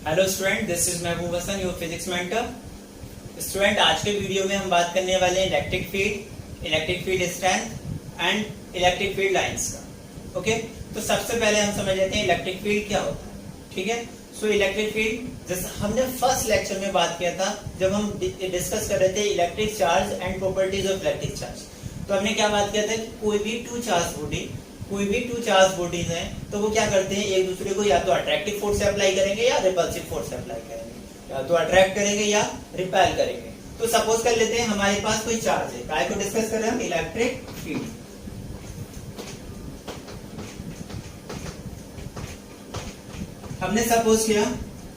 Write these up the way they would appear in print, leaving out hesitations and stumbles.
Hello student, this is Mehboob Hasan, your physics mentor. Student, आज के video में हम बात करने वाले हैं electric field strength and electric field lines का। ओके, तो सबसे पहले हम समझ लेते हैं इलेक्ट्रिक फील्ड क्या होता है। ठीक है, सो इलेक्ट्रिक फील्ड जैसे हमने फर्स्ट लेक्चर में बात किया था जब हम डिस्कस कर रहे थे electric charge and properties of electric charge. तो हमने क्या बात किया था कि कोई भी टू चार्ज बॉडीज हैं तो वो क्या करते हैं, एक दूसरे को या तो अट्रैक्टिव फोर्स से अप्लाई करेंगे या रिपल्सिव फोर्स से अप्लाई करेंगे, या तो अट्रैक्ट करेंगे या रिपेल करेंगे। तो सपोज कर लेते हैं हमारे पास कोई चार्ज है, काय को डिस्कस कर रहे हैं हम, इलेक्ट्रिक फील्ड। हमने सपोज किया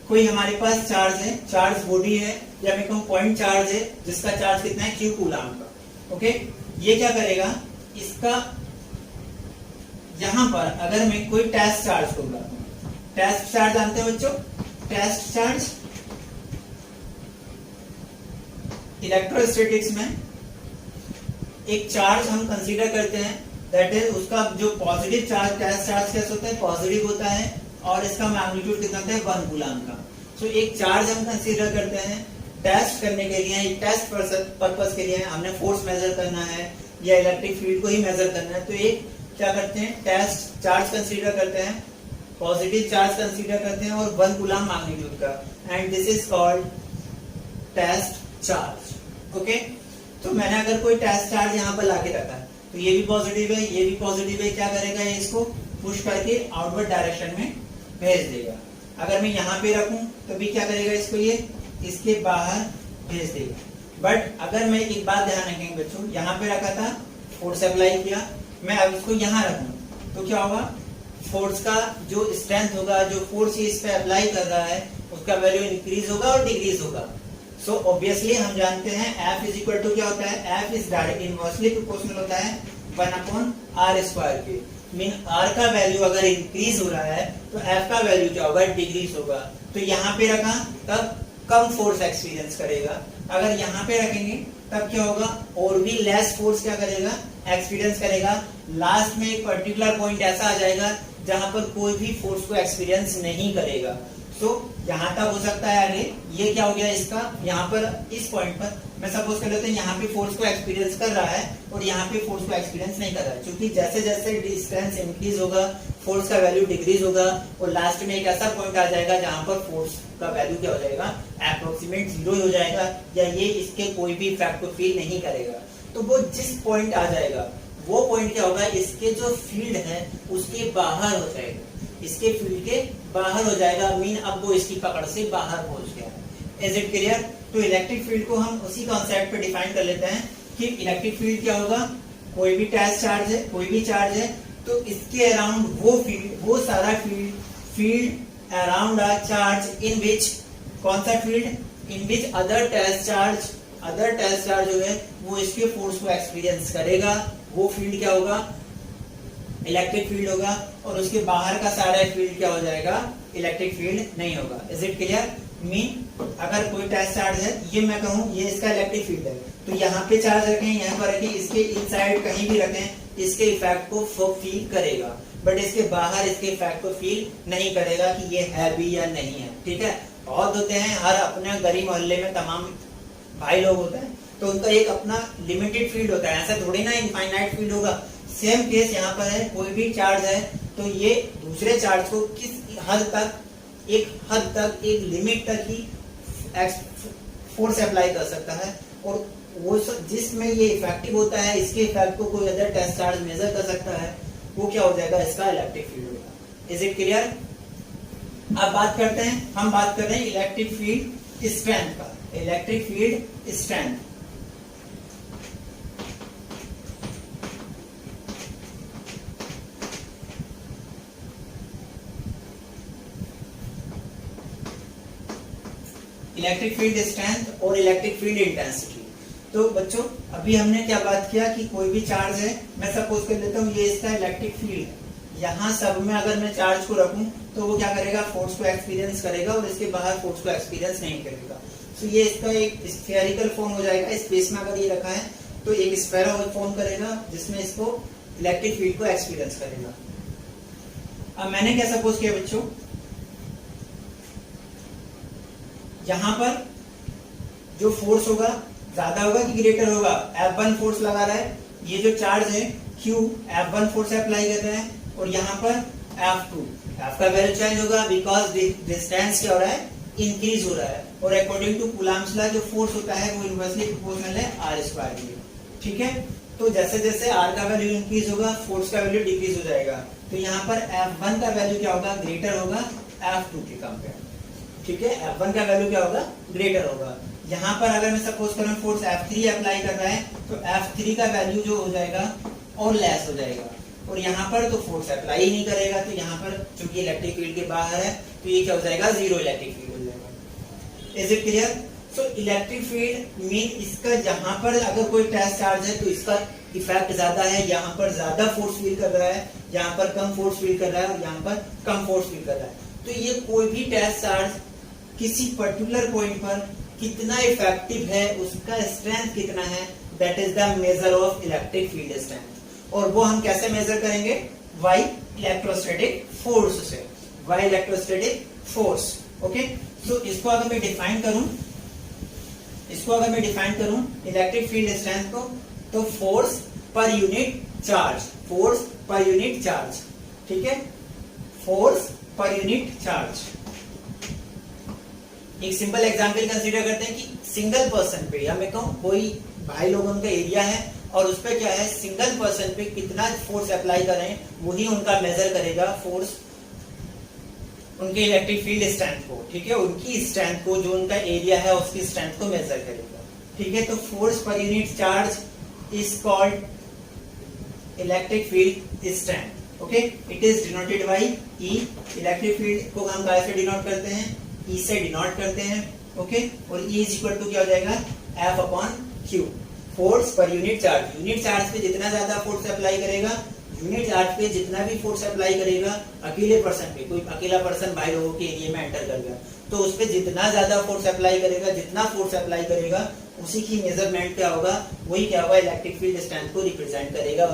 कोई हमारे पास चार्ज है, चार्ज बॉडी है या मैं कहूं पॉइंट चार्ज है जिसका चार्ज कितना है, Q कूलम का। ओके, ये क्या करेगा, इसका यहां पर अगर मैं कोई टेस्ट चार्ज को बुलाता हूं, टेस्ट चार्ज जानते हो बच्चों, टेस्ट चार्ज इलेक्ट्रोस्टैटिक्स में एक चार्ज हम कंसीडर करते हैं, दैट इज उसका जो पॉजिटिव चार्ज, टेस्ट चार्ज कैसे होता है, पॉजिटिव होता है और इसका मैग्नीट्यूड कितना होता है, 1 कूलम का। तो एक चार्ज हम कंसीडर करते हैं टेस्ट करने के लिए, टेस्ट पर्पस के लिए हमने फोर्स मेजर करना है या इलेक्ट्रिक फील्ड को ही मेजर करना है। तो एक क्या करते हैं, टेस्ट चार्ज कंसीडर करते हैं, पॉजिटिव चार्ज कंसीडर करते हैं और 1 कूलम मैग्नीट्यूड का, and this is called test charge. Okay, तो मैंने अगर कोई टेस्ट चार्ज यहाँ पर लाके रखा है तो ये भी पॉजिटिव है, ये भी पॉजिटिव है, क्या करेगा, ये इसको पुश करके आउटवर्ड डायरेक्शन में भेज देगा। अगर मैं यहाँ पे रखूं तो भी क्या करेगा, इसको ये इसके बाहर भेज देगा। बट अगर मैं एक बात ध्यान रखेंगे बच्चों, यहाँ पे रखा था, फोर्स अप्लाई किया, मैं अब इसको यहाँ रखूं तो क्या होगा, फोर्स का जो स्ट्रेंथ होगा, जो फोर्स इस पे अप्लाई कर रहा है उसका वैल्यू इंक्रीज होगा और डिक्रीज होगा। सो ऑब्वियसली हम जानते हैं F इज इक्वल टू क्या होता है, F is direct inversely proportional होता है 1/r² के। मीन R का वैल्यू अगर इंक्रीज हो रहा है तो F का वैल्यू क्या होगा, डिक्रीज होगा। तो यहाँ पे रखा तब कम फोर्स एक्सपीरियंस करेगा, अगर यहाँ पे रखेंगे तब क्या होगा, और भी लेस फोर्स क्या करेगा, एक्सपीरियंस करेगा। लास्ट में एक पर्टिकुलर पॉइंट ऐसा आ जाएगा जहां पर कोई भी फोर्स को एक्सपीरियंस नहीं करेगा। सो यहाँ तक हो सकता है आगे, ये क्या हो गया इसका, यहाँ पर इस पॉइंट पर मैं सपोज कर लेते हैं यहाँ पे फोर्स को एक्सपीरियंस कर रहा है और यहाँ पे फोर्स को एक्सपीरियंस नहीं कर रहा है, क्योंकि जैसे जैसे डिस्टेंस इंक्रीज होगा फोर्स का वैल्यू डिक्रीज होगा और लास्ट में एक ऐसा पॉइंट आ जाएगा जहां पर फोर्स का वैल्यू क्या हो जाएगा, अप्रोक्सीमेट 0 हो जाएगा, या ये इसके कोई भी इफेक्ट को फील नहीं करेगा। तो वो जिस पॉइंट आ जाएगा वो पॉइंट क्या होगा, इसके जो फील्ड है उसके बाहर हो जाएगा, इसके फील्ड के बाहर हो जाएगा। मीन अब वो इसकी पकड़ से बाहर पहुंच गया। Is it clear? तो इलेक्ट्रिक फील्ड को हम उसी कॉन्सेप्ट पे डिफाइन कर लेते हैं कि इलेक्ट्रिक फील्ड क्या होगा, कोई भी टेस्ट चार्ज है, कोई भी चार्ज है तो इसके अराउंड वो फील्ड, वो सारा field around a charge in which, कौन सा field, in which other test charge जो है वो इसके फोर्स को एक्सपीरियंस करेगा, वो फील्ड क्या होगा, इलेक्ट्रिक फील्ड होगा, और उसके बाहर का सारा फील्ड क्या हो जाएगा, इलेक्ट्रिक फील्ड नहीं होगा। Is it clear? मीन अगर कोई टेस्ट चार्ज है, ये मैं कहूं ये इसका इलेक्ट्रिक फील्ड है, तो यहाँ पे चार्ज रखें, यहाँ पर रखें, इसके इनसाइड कहीं भी रखें, इसके इफेक्ट को फील करेगा, बट इसके बाहर इसके इफेक्ट को फील नहीं करेगा कि ये है भी या नहीं है। ठीक है, बहुत होते हैं, हर अपने गली मोहल्ले में तमाम भाई लोग होते हैं तो उनका एक अपना लिमिटेड फील्ड होता है, ऐसा थोड़ी ना इनफाइनाइट फील्ड होगा। सेम केस यहाँ पर है, कोई भी चार्ज है तो ये दूसरे चार्ज को किस हद तक, एक लिमिट तक ही फोर्स अप्लाई कर सकता है, और वो जिसमें ये इफेक्टिव होता है, इसके इफेक्ट को कोई अदर टेस्ट चार्ज मेजर कर सकता है, वो क्या हो जाएगा, इसका इलेक्ट्रिक फील्ड होगा। Is it clear? अब बात करते हैं, हम बात कर रहे हैं इलेक्ट्रिक फील्ड स्ट्रेंथ का, electric field strength. Electric field strength और इलेक्ट्रिक फील्ड इंटेंसिटी। तो बच्चों अभी हमने क्या बात किया कि कोई भी चार्ज है, मैं सपोज कर लेता हूँ ये इसका इलेक्ट्रिक फील्ड है, यहाँ सब में अगर मैं चार्ज को रखूं तो वो क्या करेगा, फोर्स को एक्सपीरियंस करेगा और इसके बाहर फोर्स को एक्सपीरियंस नहीं करेगा। तो ये इसका एक स्फेरिकल फॉर्म हो जाएगा, स्पेस में अगर ये रखा है तो एक स्फेयर फॉर्म करेगा जिसमें इसको इलेक्ट्रिक फील्ड को एक्सपीरियंस करेगा। अब मैंने क्या सपोज किया बच्चों, यहाँ पर जो फोर्स होगा ज्यादा होगा कि ग्रेटर होगा, F1 फोर्स लगा रहा है, ये जो चार्ज है Q F1 फोर्स अप्लाई कर रहा है, और यहाँ पर F2, F का वैल्यू चेंज होगा बिकॉज डिस्टेंस क्या हो रहा है, इंक्रीज हो रहा है, और अकॉर्डिंग टू कूलम्ब्स लॉ जो फोर्स होता है वो इनवर्सली प्रोपोर्शनल है R स्क्वायर के। ठीक है, तो जैसे जैसे R का वैल्यू इंक्रीज होगा फोर्स का वैल्यू डिक्रीज हो जाएगा, तो यहाँ पर F1 का वैल्यू क्या होगा, ग्रेटर होगा F2 के कंपेयर। ठीक है, F1 का वैल्यू क्या होगा, ग्रेटर होगा। यहाँ पर अगर मैं सपोज करूँ फोर्स F3 अप्लाई कर रहा है तो F3 का वैल्यू जो हो जाएगा और लेस हो जाएगा, और यहाँ पर तो फोर्स अप्लाई ही नहीं करेगा, तो यहाँ पर चूंकि इलेक्ट्रिक फील्ड के बाहर है तो ये क्या हो जाएगा, जीरो इलेक्ट्रिक फील्ड हो जाएगा। Is it clear? So electric field mean इसका जहां पर अगर कोई टेस्ट चार्ज है तो इसका इफेक्ट ज्यादा है, यहाँ पर ज्यादा फोर्स फील कर रहा है, यहाँ पर कम फोर्स फील कर रहा है, और यहाँ पर कम फोर्स फील कर रहा है। तो ये कोई भी टेस्ट चार्ज किसी पर्टिकुलर पॉइंट पर कितना इफेक्टिव है, उसका स्ट्रेंथ कितना है, that is the measure of electric field strength. और वो हम कैसे मेजर करेंगे, बाय इलेक्ट्रोस्टैटिक फोर्स से, बाय इलेक्ट्रोस्टैटिक फोर्स। ओके, सो इसको अगर मैं डिफाइन करूं इलेक्ट्रिक फील्ड स्ट्रेंथ को, तो force per unit charge, force per unit charge. ठीक है, फोर्स पर यूनिट चार्ज। एक सिंपल एग्जांपल कंसीडर करते हैं कि सिंगल पर्सन पे, या मैं कहूं कोई भाई लोगों का एरिया है और उस पे क्या है, सिंगल पर्सन पे कितना फोर्स अप्लाई कर रहे हैं वही उनका मेजर करेगा फोर्स, उनके इलेक्ट्रिक फील्ड स्ट्रेंथ को। ठीक है, उनकी स्ट्रेंथ को, जो उनका एरिया है उसकी स्ट्रेंथ को मेजर करेगा। ठीक है, तो force per unit charge is called electric field strength. Okay, it is denoted by E। Electric field को हम कैसे डिनोट करते हैं, E से डिनोट करते हैं। ओके, और E इज इक्वल टू क्या हो जाएगा, F upon Q, force per unit charge. Unit charge पे जितना ज्यादा फोर्स अप्लाई करेगा, यूनिट चार्ज पे जितना भी फोर्स अप्लाई करेगा, अकेले पर्सन पे, कोई अकेला पर्सन भाई लोगों के एरिया में एंटर कर गया तो उस पे जितना ज्यादा फोर्स अप्लाई करेगा, जितना फोर्स अप्लाई करेगा उसी की मेजरमेंट क्या होगा, वही क्या होगा, इलेक्ट्रिक फील्ड स्ट्रेंथ को रिप्रेजेंट करेगा,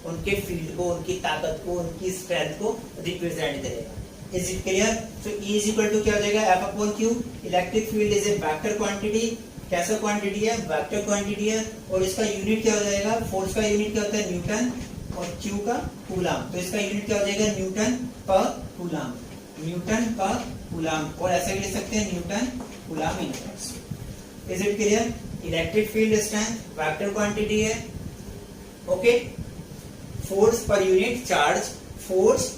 उनके फील्ड को, उनकी ताकत को, उनकी स्ट्रेंथ को रिप्रेजेंट करेगा। Is it clear? So E is equal to क्या हो जाएगा, F upon Q। Electric field is a vector quantity. कैसा क्वांटिटी है, वेक्टर क्वांटिटी है, और इसका यूनिट क्या हो जाएगा, फोर्स का यूनिट क्या होता है, न्यूटन, और Q का कूलम, तो इसका यूनिट क्या हो जाएगा, न्यूटन पर कूलम, न्यूटन पर कूलम, और ऐसे भी लिख सकते हैं Newton coulomb inverse. Is it clear? Electric field strength vector quantity है। Okay, force per unit charge, force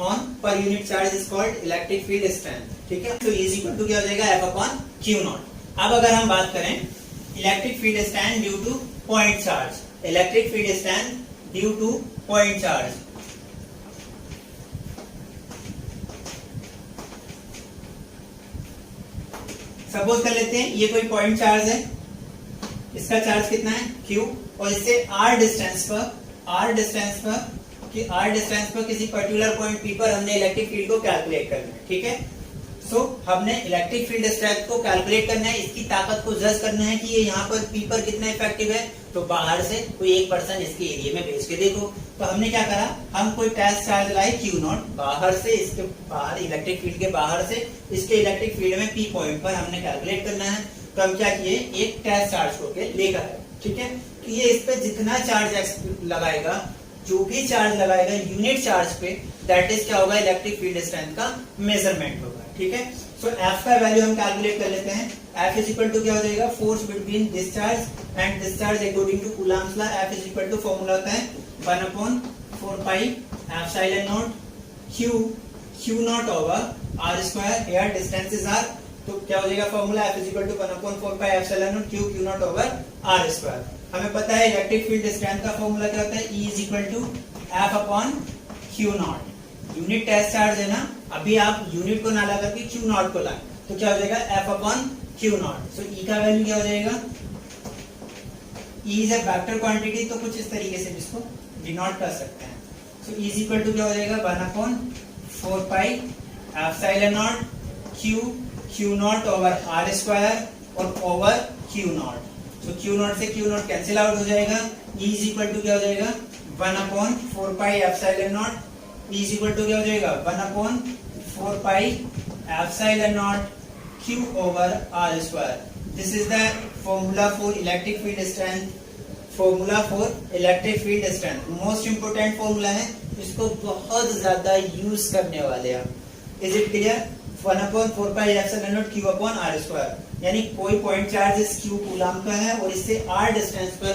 on per unit charge is called electric field strength. ठीक है, तो इज इक्वल टू क्या हो जाएगा, F अपॉन Q नॉट। अब अगर हम बात करें electric field strength due to point charge, electric field strength due to point charge. Suppose कर लेते हैं ये कोई पॉइंट चार्ज है, इसका चार्ज कितना है, Q, और इससे r डिस्टेंस पर किसी पर्टिकुलर पॉइंट P पर हमने इलेक्ट्रिक फील्ड को कैलकुलेट करना है। ठीक है, सो हमने इलेक्ट्रिक फील्ड स्ट्रेंथ को कैलकुलेट करना है, इसकी ताकत को जज करना है कि ये यहाँ पर P पर कितना इफेक्टिव है, तो बाहर से कोई एक पर्सन इसके एरिया में भेज के देखो। तो हमने क्या करा, हम कोई टेस्ट चार्ज लाए Q नॉट, बाहर से, इसके बाहर इलेक्ट्रिक फील्ड के बाहर से इसके इलेक्ट्रिक फील्ड में P पॉइंट पर हमने कैलकुलेट करना है। तो हम क्या किए, एक टेस्ट चार्ज को लेकर आए। ठीक है, कि ये इस पे जितना चार्ज लगाएगा, जो भी चार्ज लगाएगा यूनिट चार्ज पे, दैट इज क्या होगा, इलेक्ट्रिक फील्ड स्ट्रेंथ का मेजरमेंट होगा। ठीक है, सो F का वैल्यू हम कैलकुलेट कर लेते हैं। F इज इक्वल टू क्या हो जाएगा, force between this charge and this charge according to Coulomb's law. F is equal to formula होता है 1/4 pi epsilon naught Q naught over R square, here distance is R, तो क्या हो जाएगा formula, F is equal to 1/4 pi epsilon naught Q naught over R square. हमें पता है electric field strength का फॉर्मूला क्या होता है, E is equal to F upon Q naught. Unit test charge है ना, अभी आप यूनिट को ना ला करके Q नॉट को लाए, तो क्या हो जाएगा, F upon Q not. So E का वैल्यू क्या हो जाएगा, E is a vector quantity, तो कुछ इस तरीके से इसको डिनोट कर सकते हैं। सो E इज इक्वल टू क्या हो जाएगा, 1/4 pi epsilon naught Q naught over R square और ओवर Q नॉट। तो Q नॉट से Q नॉट कैंसिल आउट हो जाएगा। E इज इक्वल टू क्या हो जाएगा, 1/4 pi epsilon naught, E is equal to क्या हो जाएगा, 1/4 pi epsilon naught Q over R square. This is the formula for electric field strength. Formula for electric field strength most important formula है, इसको बहुत ज्यादा यूज करने वाले हैं. Is it clear? 1/4πε0 Q/r², यानी कोई पॉइंट चार्ज इस Q कूलम का है और इससे R डिस्टेंस पर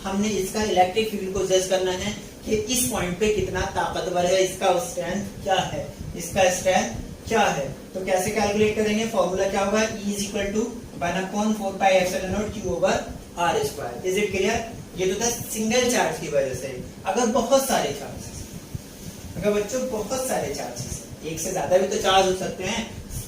हमने इसका इलेक्ट्रिक फील्ड को जज करना है कि इस पॉइंट पे कितना ताकतवर है, इसका स्ट्रेंथ क्या है, इसका स्ट्रेंथ क्या है. तो कैसे कैलकुलेट करेंगे? फॉर्मूला क्या होगा? E = 1/4πε0 Q/r². Is it clear? ये तो था सिंगल चार्ज की वजह से. अगर बहुत सारे चार्जेस, अगर बच्चों बहुत सारे चार्जेस, एक से ज्यादा भी तो चार्ज हो सकते हैं,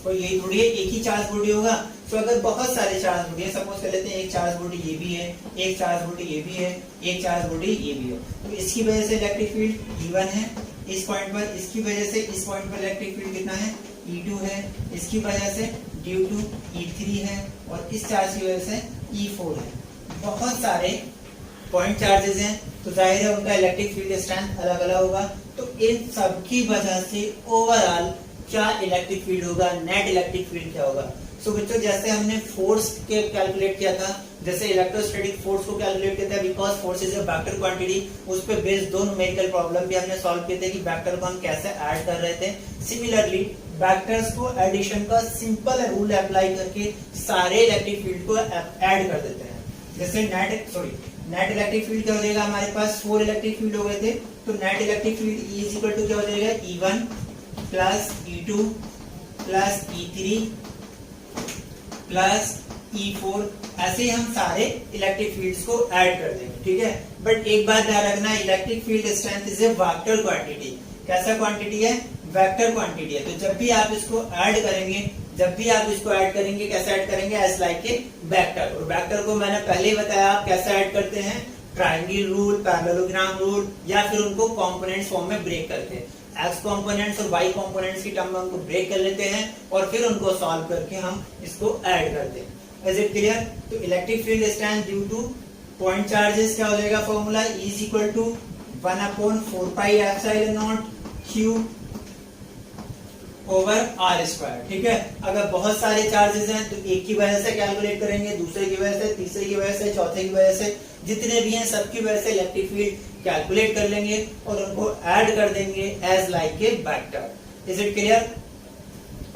कोई यही थोड़ी है एक ही चार्ज बॉडी होगा. तो अगर बहुत सारे चार्ज बॉडी है, सपोज कर लेते हैं एक चार्ज बॉडी ये भी है, एक चार्ज बॉडी ये भी है, एक चार्ज बॉडी ये भी है, तो इसकी वजह से इलेक्ट्रिक फील्ड E1 है इस पॉइंट पर, इसकी वजह से इस पॉइंट पर इलेक्ट्रिक फील्ड कितना है? E2 है, इसकी वजह से ड्यू टू E3 है, और इस चार्ज की वजह से E4 है. बहुत सारे पॉइंट चार्जेस हैं तो जाहिर है उनका इलेक्ट्रिक फील्ड स्ट्रेंथ अलग अलग होगा. तो इन सब की वजह से ओवरऑल क्या इलेक्ट्रिक फील्ड होगा, नेट इलेक्ट्रिक फील्ड क्या होगा. सो बच्चों जैसे हमने फोर्स के कैलकुलेट किया था, जैसे इलेक्ट्रोस्टैटिक फोर्स को कैलकुलेट किया था, because force is a vector quantity, उस पे बेस्ड दो न्यूमेरिकल प्रॉब्लम भी हमने सॉल्व किए थे कि वेक्टर को हम कैसे ऐड कर रहे थे. सिमिलरली वेक्टर्स को एडिशन का सिंपल रूल अप्लाई करके सारे इलेक्ट्रिक फील्ड को ऐड कर देते हैं. जैसे नेट इलेक्ट्रिक फील्ड क्या हो जाएगा? हमारे पास 4 इलेक्ट्रिक फील्ड हो गए थे, तो नेट इलेक्ट्रिक फील्ड E = क्या हो जाएगा? E1 plus E2 plus E3 plus E4. ऐसे ही हम सारे इलेक्ट्रिक फील्ड्स को ऐड कर देंगे. ठीक है, बट एक बात ध्यान रखना, electric field strength is a vector quantity. कैसा क्वांटिटी है? वेक्टर क्वांटिटी है. तो जब भी आप इसको ऐड करेंगे, कैसे ऐड करेंगे? As like a vector. और वेक्टर को मैंने पहले ही बताया आप कैसे ऐड करते हैं, ट्रायंगल रूल, पैरेललोग्राम रूल, या फिर उनको कंपोनेंट्स फॉर्म में ब्रेक करके एक्स कंपोनेंट्स और वाई कंपोनेंट्स की टर्म में उनको ब्रेक कर लेते हैं और फिर उनको सॉल्व करके हम इसको ऐड करते हैं. Is it clear? तो electric field strength due to point charges क्या हो जाएगा? Formula E = 1/4πε0 Q/r². ठीक है, अगर बहुत सारे चार्जेस हैं तो एक की वजह से कैलकुलेट करेंगे, दूसरे की वजह से, तीसरे की वजह से, चौथे की वजह से, जितने भी हैं सबकी वजह से इलेक्ट्रिक फील्ड कैलकुलेट कर लेंगे और उनको ऐड कर देंगे as like a vector. Is it clear?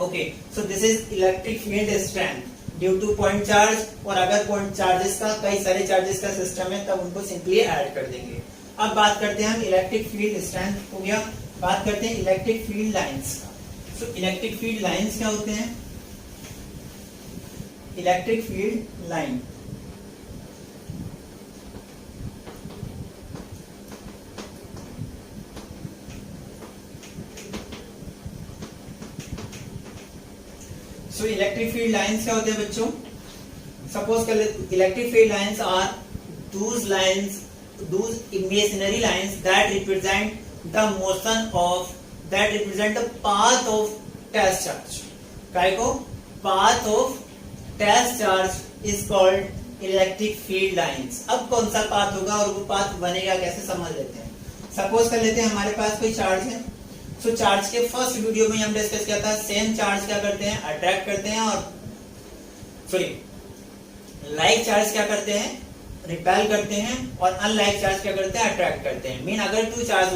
Okay, so this is electric field strength due to point charge. और अगर पॉइंट चार्जेस का, कई सारे चार्जेस का सिस्टम है, तब उनको सिंपली ऐड कर देंगे. अब बात करते हैं हम इलेक्ट्रिक फील्ड स्ट्रेंथ हो गया, बात करते हैं इलेक्ट्रिक फील्ड लाइंस का. तो इलेक्ट्रिक फील्ड लाइंस क्या होते हैं? Electric field line electric field lines क्या होते हैं बच्चों? सपोज कर लेते, electric field lines are those imaginary lines that represent the motion of, that represent the path of test charge. काय को? path of test charge is called electric field lines. अब कौन सा पाथ होगा और वो पाथ बनेगा कैसे, समझ लेते हैं. सपोज कर लेते हैं हमारे पास कोई चार्ज है. सो चार्ज के फर्स्ट वीडियो में हम डिस्कस किया था, सेम चार्ज क्या करते हैं? अट्रैक्ट करते हैं, और लाइक चार्ज क्या करते हैं? रिपेल करते हैं, और अनलाइक चार्ज क्या करते हैं? अट्रैक्ट करते हैं. मीन अगर टू चार्ज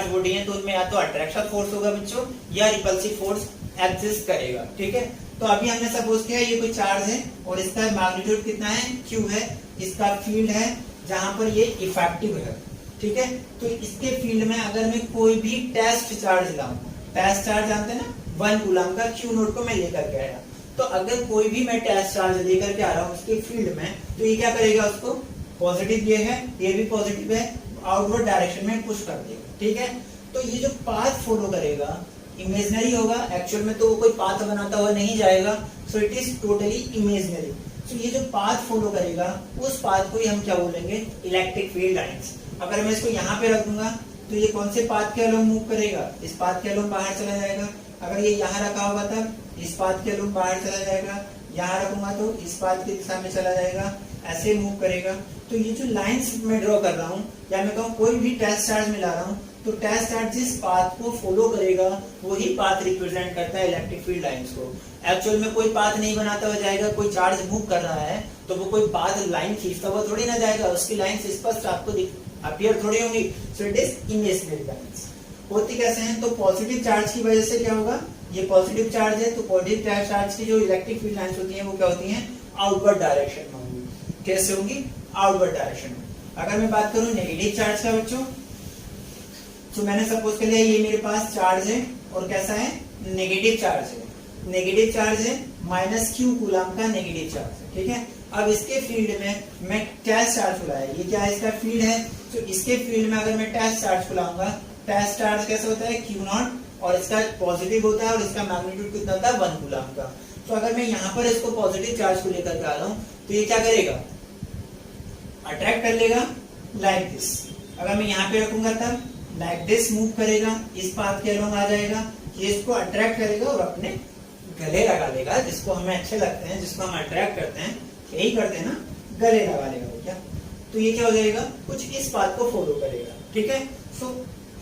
बॉडी है तो उनमें या तो अट्रैक्शन फोर्स होगा बच्चों, या रिपल्सिव फोर्स एग्जिस्ट करेगा. ठीक है, तो अभी हमने सपोज किया ये कोई चार्ज है और इसका मैग्नीट्यूड कितना है? Q है. इसका फील्ड है जहां पर ये इफेक्टिव है. ठीक है, तो इसके फील्ड में अगर मैं कोई भी टेस्ट चार्ज लाऊं, टेस्ट चार्ज जानते हैं ना, 1 कूलम का Q नोट को मैं लेकर के आया, तो अगर कोई भी मैं टेस्ट चार्ज लेकर के आ रहा हूँ उसके फील्ड में, तो ये क्या करेगा? उसको पॉजिटिव, ये है, ये भी पॉजिटिव है, आउटवर्ड डायरेक्शन में पुश कर देगा. ठीक है, तो ये जो पाथ फॉलो करेगा इमेजिनरी होगा, एक्चुअल में तो वो कोई पाथ बनाता हुआ नहीं जाएगा. So it is totally imaginary. तो ये जो पाथ फॉलो करेगा उस पाथ को ही हम क्या बोलेंगे? Electric field lines. अगर मैं इसको यहाँ पे रख दूंगा तो ये कौन से पाथ के अलोंग मूव करेगा? इस पाथ के अलोंग बाहर चला जाएगा. अगर ये यहाँ रखा होगा तब इस पाथ के अलोंग बाहर चला जाएगा, यहाँ रखूंगा तो इस पाथ की दिशा में चला जाएगा, ऐसे मूव करेगा. तो ये जो लाइंस मैं ड्रॉ कर रहा हूँ, या मैं कहूँ कोई भी टेस्ट चार्ज में ला रहा हूँ, तो टेस्ट चार्ज जिस पाथ को फॉलो करेगा वही पाथ रिप्रेजेंट करता है इलेक्ट्रिक फील्ड लाइंस को। एक्चुअल में कोई पाथ नहीं बनाता हुआ जाएगा, कोई चार्ज मूव कर रहा है तो वो कोई पाथ लाइन खींचता हुआ थोड़ी ना जाएगा, उसकी लाइंस स्पष्ट आपको अपीयर थोड़ी होंगी। So it is imaginary lines. होती कैसे हैं, तो पॉजिटिव चार्ज की वजह से क्या होगा, ये पॉजिटिव चार्ज है तो पॉजिटिव चार्ज की जो इलेक्ट्रिक फील्ड लाइंस होती हैं वो क्या होती हैं, आउटवर्ड डायरेक्शन में होंगी। कैसे होंगी, आउटवर्ड डायरेक्शन में। अगर मैं बात करूं नेगेटिव चार्ज का बच्चों, तो मैंने सपोज कर लिया ये मेरे पास चार्ज है और कैसा है, नेगेटिव चार्ज है। नेगेटिव चार्ज है -q कूलम का नेगेटिव चार्ज है, ठीक है। अब इसके फील्ड में मैं टेस्ट चार्ज फुलाया, ये क्या है, इसका फील्ड है। तो इसके फील्ड में अगर मैं टेस्ट चार्ज फुलाऊंगा, टेस्ट चार्ज कैसे होता है, q0, और इसका पॉजिटिव होता है और इसका मैग्नीट्यूड कितना होता है, 1 कूलम का। तो अगर मैं यहाँ पर इसको पॉजिटिव चार्ज को लेकर के आ रहा हूँ तो ये क्या करेगा, अट्रैक्ट कर लेगा लाइक दिस। अगर मैं यहाँ पे रखूंगा तब लाइक दिस मूव करेगा, इस पाथ के अलोंग आ जाएगा, ये इसको अट्रैक्ट करेगा और अपने गले लगा लेगा, जिसको हमें अच्छे लगते हैं, जिसको हम अट्रैक्ट करते हैं, यही करते हैं ना, गले लगा लेगा क्या। तो ये क्या हो जाएगा, कुछ इस पाथ को फॉलो करेगा, ठीक है। So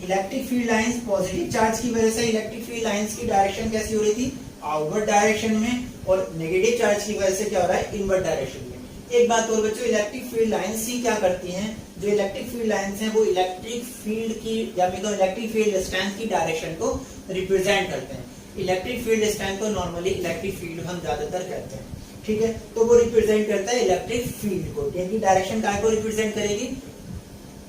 electric field lines, positive charge की वजह से इलेक्ट्रिक फील्ड लाइंस की डायरेक्शन कैसी हो रही थी, आउटवर्ड डायरेक्शन में, और नेगेटिव चार्ज की वजह से क्या हो रहा है, इनवर्ड डायरेक्शन में। एक बात और बच्चों, इलेक्ट्रिक फील्ड लाइंस ही क्या करती हैं, जो इलेक्ट्रिक फील्ड लाइंस हैं वो इलेक्ट्रिक फील्ड की या फिर इलेक्ट्रिक फील्ड स्ट्रेंथ की डायरेक्शन को रिप्रेजेंट करते हैं। इलेक्ट्रिक फील्ड स्ट्रेंथ को नॉर्मली इलेक्ट्रिक फील्ड हम ज्यादातर कहते हैं, ठीक है। तो वो रिप्रेजेंट करता है इलेक्ट्रिक फील्ड को, इनकी डायरेक्शन काय को रिप्रेजेंट करेगी,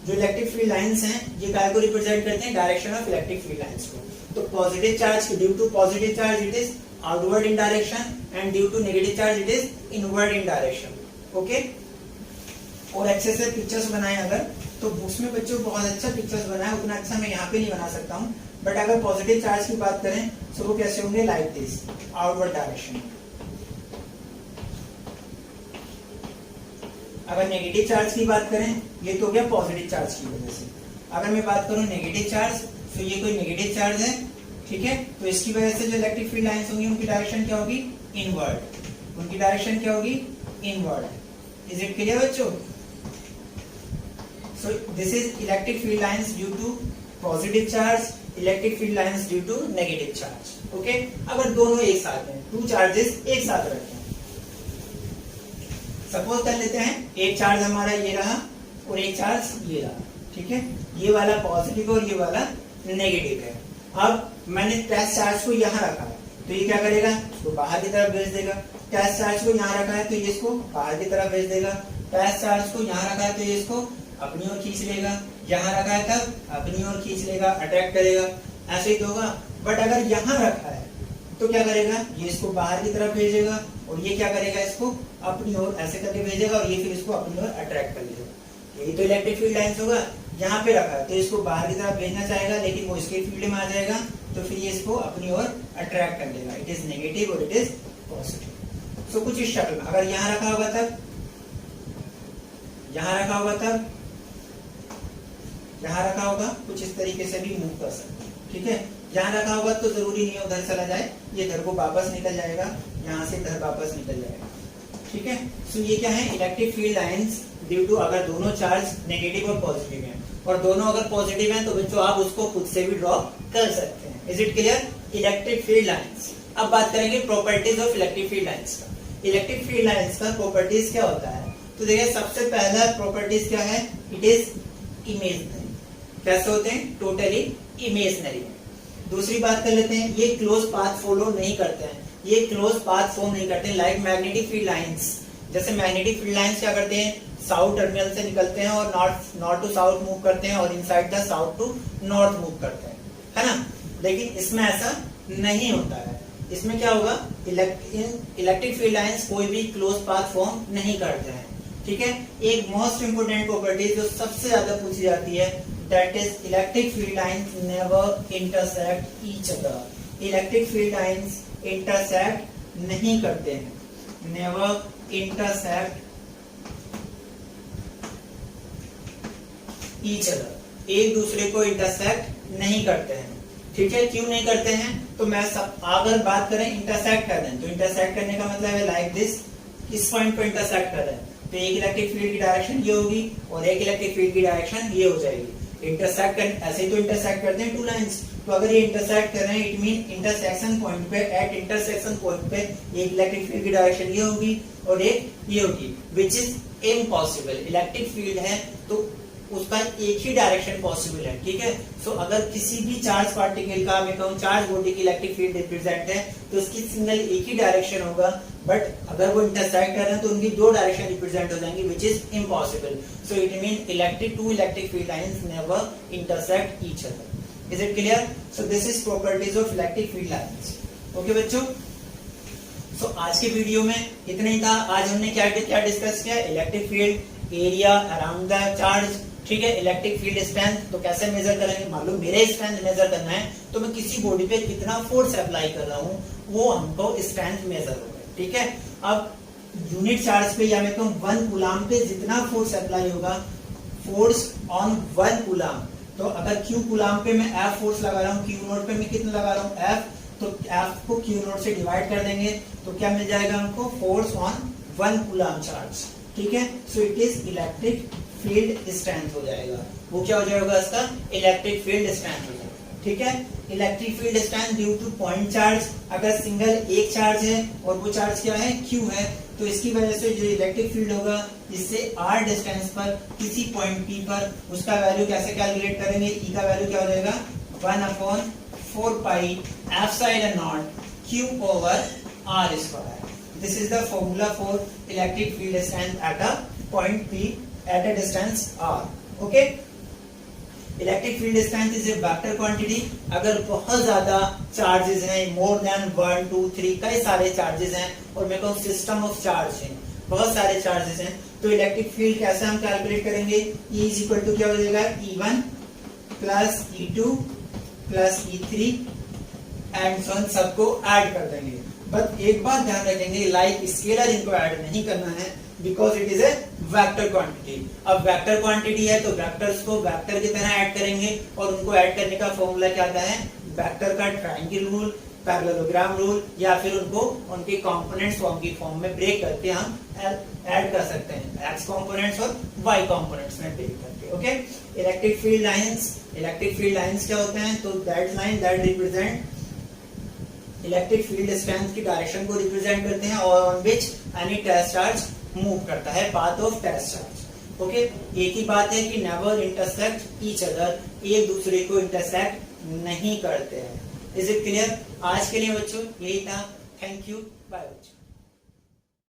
जो इलेक्ट्रिक फील्ड लाइंस हैं ये काय को रिप्रेजेंट करते हैं, direction of electric field lines को। तो positive charge, due to positive charge it is outward in direction, and due to negative charge it is inward in direction, okay. और अच्छे से पिक्चर्स बनाए अगर, तो उसमें बच्चों बहुत अच्छा पिक्चर्स बनाए, उतना अच्छा मैं यहाँ पे नहीं बना सकता हूँ, बट अगर पॉजिटिव चार्ज की बात करें तो वो कैसे होंगे, लाइक दिस, आउटवर्ड डायरेक्शन। अगर नेगेटिव चार्ज की बात करें, ये तो हो गया पॉजिटिव चार्ज की वजह से। अगर मैं बात करूं नेगेटिव चार्ज, तो ये कोई नेगेटिव चार्ज है, ठीक है। तो इसकी वजह से जो इलेक्ट्रिक फील्ड लाइंस होंगी उनकी डायरेक्शन क्या होगी, इनवर्ड। उनकी डायरेक्शन क्या होगी, इनवर्ड। इज इट क्लियर बच्चों? So this is electric field lines due to positive charge, electric field lines due to negative charge. Okay? अगर दोनों एक साथ हैं, टू चार्जेस एक साथ रखते हैं, सपोज कर लेते हैं एक चार्ज हमारा ये रहा और एक चार्ज ये रहा, ठीक है। ये वाला पॉजिटिव और ये वाला नेगेटिव है। अब मैंने टेस्ट चार्ज को यहाँ रखा है तो ये क्या करेगा, इसको बाहर की तरफ भेज देगा। टेस्ट चार्ज को यहाँ रखा है तो ये इसको बाहर की तरफ भेज देगा। टेस्ट चार्ज को यहाँ रखा है तो ये इसको अपनी ओर खींच लेगा, यहाँ रखा है तब अपनी ओर खींच लेगा, अट्रैक्ट करेगा, ऐसे ही तो होगा। बट अगर यहाँ रखा है तो क्या करेगा, ये इसको बाहर की तरफ भेजेगा और ये क्या करेगा, इसको अपनी ओर ऐसे करके भेजेगा और ये फिर इसको अपनी ओर अट्रैक्ट कर लेगा। यही तो इलेक्ट्रिक फील्ड लाइंस होगा। यहाँ पे रखा है तो इसको बाहर की तरफ भेजना चाहेगा लेकिन वो इसके फील्ड में आ जाएगा तो फिर ये इसको अपनी ओर अट्रैक्ट कर लेगा। इट इज नेगेटिव और इट इज पॉजिटिव। सो कुछ इस शक्ल में, अगर यहाँ रखा होगा तब, यहाँ रखा होगा तब, यहाँ रखा होगा, कुछ इस तरीके से भी मूव कर सकते हैं, ठीक है। यहाँ रखा होगा तो जरूरी नहीं है उधर चला जाए, ये इधर को वापस निकल जाएगा, यहाँ से इधर वापस निकल जाएगा, ठीक है। सो ये क्या है, electric field lines due to, अगर दोनों चार्ज नेगेटिव और पॉजिटिव हैं और दोनों अगर पॉजिटिव हैं तो बच्चों आप उसको खुद से भी ड्रॉ कर सकते हैं। Is it clear? Electric field lines. अब बात करेंगे properties of electric field lines का। इलेक्ट्रिक फील्ड लाइंस का प्रॉपर्टीज क्या होता है, तो देखिए सबसे पहला प्रॉपर्टीज क्या है, इट इज इमेजिनरी। कैसे होते हैं, टोटली इमेजिनरी। दूसरी बात कर लेते हैं, ये क्लोज पाथ फॉलो नहीं करते हैं, ये क्लोज पाथ फॉर्म नहीं करते हैं, लाइक मैग्नेटिक फील्ड लाइंस। जैसे मैग्नेटिक फील्ड लाइंस क्या करते हैं, साउथ टर्मिनल से निकलते हैं और नॉर्थ टू साउथ मूव करते हैं और inside the south to north move करते हैं, है ना। लेकिन इसमें ऐसा नहीं होता है। इसमें क्या होगा, इलेक्ट्रिक फील्ड लाइंस कोई भी क्लोज पाथ फॉर्म नहीं करते हैं, ठीक है। एक मोस्ट इंपोर्टेंट प्रॉपर्टी जो सबसे ज्यादा पूछी जाती है, that is electric field lines never intersect each other. Electric field lines intersect नहीं करते हैं, never intersect each other, एक दूसरे को intersect नहीं करते हैं, ठीक है। क्यों नहीं करते हैं, तो मैं सब अगर बात करें इंटरसेक्ट कर दें तो इंटरसेक्ट करने का मतलब है लाइक दिस, इस पॉइंट को इंटरसेक्ट कर रहे हैं तो एक इलेक्ट्रिक फील्ड की डायरेक्शन ये होगी और एक इलेक्ट्रिक फील्ड की डायरेक्शन ये हो जाएगी। इंटरसेक्ट ऐसे ही तो इंटरसेक्ट करते हैं टू लाइंस, तो अगर ये इंटरसेक्ट कर रहे हैं इट मीन इंटरसेक्शन पॉइंट पे, एट इंटरसेक्शन पॉइंट पे एक इलेक्ट्रिक फील्ड की डायरेक्शन ये होगी और एक ये होगी, विच इज इम्पॉसिबल। इलेक्ट्रिक फील्ड है तो उसका एक ही डायरेक्शन पॉसिबल है, ठीक है। सो अगर किसी भी चार्ज पार्टिकल का मैं कहूँ चार्ज बॉडी की इलेक्ट्रिक फील्ड रिप्रेजेंट है तो उसकी सिंगल एक ही डायरेक्शन होगा, बट अगर वो इंटरसेक्ट कर रहे हैं तो उनकी दो डायरेक्शन रिप्रेजेंट हो जाएंगी, which is impossible. So it mean two electric field lines never intersect each other. Is it clear? So this is properties of electric field lines. Okay बच्चों, सो आज के वीडियो में इतना ही था। आज हमने क्या डिस्कस किया? Electric field, area around the charge, ठीक है। इलेक्ट्रिक फील्ड स्ट्रेंथ तो कैसे मेजर करेंगे, मालूम मेरे स्ट्रेंथ मेजर करना है तो मैं किसी बॉडी पे कितना फोर्स अप्लाई कर रहा हूँ वो हमको स्ट्रेंथ मेजर होगा, ठीक है। अब यूनिट चार्ज पे या मैं कहूँ 1 कूलाम पे जितना फोर्स अप्लाई होगा, फोर्स ऑन 1 कूलाम, तो अगर Q कूलाम पे मैं F फोर्स लगा रहा हूँ, Q नोट पे मैं कितना लगा रहा हूँ F, तो F को Q नोट से डिवाइड कर देंगे तो क्या मिल जाएगा हमको? फोर्स ऑन 1 कूलाम चार्ज, ठीक है। So it is electric field strength हो जाएगा। वो क्या हो जाएगा? इसका इलेक्ट्रिक फील्ड स्ट्रेंथ हो जाएगा, ठीक है। Electric field strength due to point charge, अगर सिंगल एक चार्ज है और वो चार्ज क्या है? Q है, तो इसकी वजह से जो इलेक्ट्रिक फील्ड होगा इससे r डिस्टेंस पर किसी पॉइंट P पर उसका वैल्यू कैसे कैलकुलेट करेंगे? E का वैल्यू क्या हो जाएगा? 1/4 pi epsilon naught Q over r square. This is the formula for electric field strength at a point P at a distance r. Okay, electric field strength is a vector quantity. अगर बहुत ज्यादा charges हैं, more than 1 2 3 कई सारे charges हैं और मैं कहूँ सिस्टम ऑफ चार्ज है, बहुत सारे चार्जेस हैं, तो इलेक्ट्रिक फील्ड कैसे हम कैलकुलेट करेंगे? E इज इक्वल टू क्या हो जाएगा? E1 plus E2 plus E3 and so on, सबको ऐड कर देंगे। बट एक बात ध्यान रखेंगे, लाइक स्केलर इनको ऐड नहीं करना है because it is a vector quantity. अब वेक्टर क्वांटिटी है तो वेक्टर्स को वेक्टर की तरह ऐड करेंगे और उनको ऐड करने का फॉर्मूला क्या आता है? वेक्टर का ट्रायंगल रूल, पैरेललोग्राम रूल, या फिर उनको उनके कंपोनेंट्स फॉर्म की फॉर्म में ब्रेक करके हम ऐड कर सकते हैं, एक्स कंपोनेंट्स और वाई कंपोनेंट्स में ब्रेक करके। ओके, इलेक्ट्रिक फील्ड लाइंस क्या होते हैं? तो that line that represent electric field strength की डायरेक्शन को रिप्रेजेंट करते हैं और on which any test charge move करता है, path of test charge. Okay, एक ही बात है कि नेवर इंटरसेक्ट ईच अदर, एक दूसरे को इंटरसेक्ट नहीं करते हैं। Is it clear? आज के लिए बच्चों यही था। थैंक यू, बाय बच्चों।